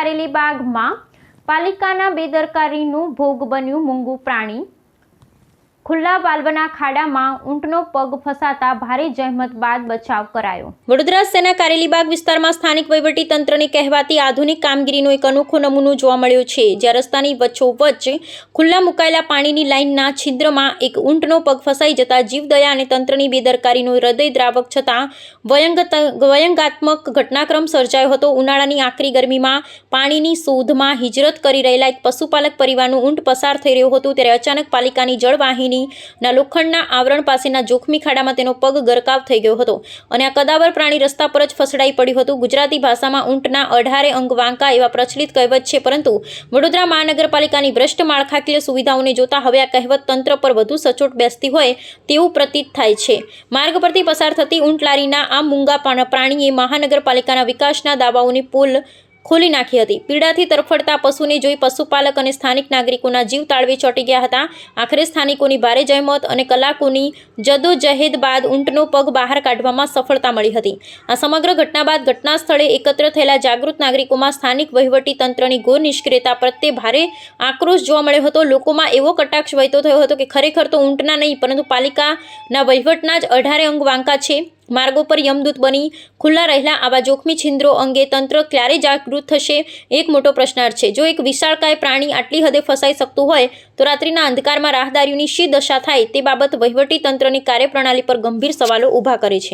કારેલીબાગમાં પાલિકાના બેદરકારીનું ભોગ બન્યું મૂંગું પ્રાણી। ખુલ્લા વાલ્વના ખાડામાં ઊંટનો પગ ફસાતા ભારે જહેમત બાદ બચાવ કરાયો। વડોદરા શહેરના કારેલીબાગ વિસ્તારમાં સ્થાનિક વહીવટી તંત્રની કહેવાતી આધુનિક કામગીરીનો એક અનોખો નમૂનો જોવા મળ્યો છે, જ્યાં રસ્તાની વચ્ચોવચ્ચ ખુલ્લા મુકાયેલા પાણીની લાઇનના છિદ્રમાં એક ઊંટનો પગ ફસાઈ જતા જીવદયા અને તંત્રની બેદરકારીનો હૃદયદ્રાવક છતાં વ્યંગાત્મક ઘટનાક્રમ સર્જાયો હતો। ઉનાળાની આકરી ગરમીમાં પાણીની શોધમાં હિજરત કરી રહેલા એક પશુપાલક પરિવારનું ઊંટ પસાર થઈ રહ્યું હતું, ત્યારે અચાનક પાલિકાની જળવાહિની ના લોખંડના આવરણ પાસેના જોખમી ખાડામાં તેનો પગ ગરકાવ થઈ ગયો હતો અને આ કદાવર પ્રાણી રસ્તા પર જ ફસડાઈ પડ્યું હતું। ગુજરાતી ભાષામાં ઊંટના 18 અંગ વાંકા એવા પ્રચલિત કહેવત છે, પરંતુ વડોદરા મહાનગરપાલિકાની ભ્રષ્ટ માળખાકીય સુવિધાઓને જોતા હવે આ કહેવત તંત્ર પર વધુ સચોટ બેસતી હોય તેવું પ્રતીત થાય છે। માર્ગ પરથી પસાર થતી ઊંટ લારીના આ મૂંગા પ્રાણીએ મહાનગરપાલિકાના વિકાસના દાવાઓની પોલ ખોલી નાખી હતી। પીડાથી તરફડતા પશુને જોઈ પશુપાલક અને સ્થાનિક નાગરિકોના જીવ તાળવે ચોંટી ગયા હતા। આખરે સ્થાનિકોની ભારે જહેમત અને કલાકોની જદોજહેદ બાદ ઊંટનો પગ બહાર કાઢવામાં સફળતા મળી હતી। આ સમગ્ર ઘટના બાદ ઘટના સ્થળે એકત્ર થયેલા જાગૃત નાગરિકોમાં સ્થાનિક વહીવટી તંત્રની ઘોર નિષ્ક્રિયતા પ્રત્યે ભારે આક્રોશ જોવા મળ્યો હતો। લોકોમાં એવો કટાક્ષ વહેતો થયો હતો કે ખરેખર તો ઊંટના નહીં પરંતુ પાલિકાના વહીવટના જ 18 અંગ વાંકા છે। માર્ગો પર યમદૂત બની ખુલ્લા રહેલા આવા જોખમી છિદ્રો અંગે તંત્ર ક્યારે જાગૃત થશે, એક મોટો પ્રશ્નાર્થ છે। જો એક વિશાળકાય પ્રાણી આટલી હદે ફસાઈ શકતું હોય તો રાત્રિના અંધકારમાં રાહદારીઓની શી દશા થાય તે બાબત વહીવટી તંત્રની કાર્યપ્રણાલી પર ગંભીર સવાલો ઊભા કરે છે।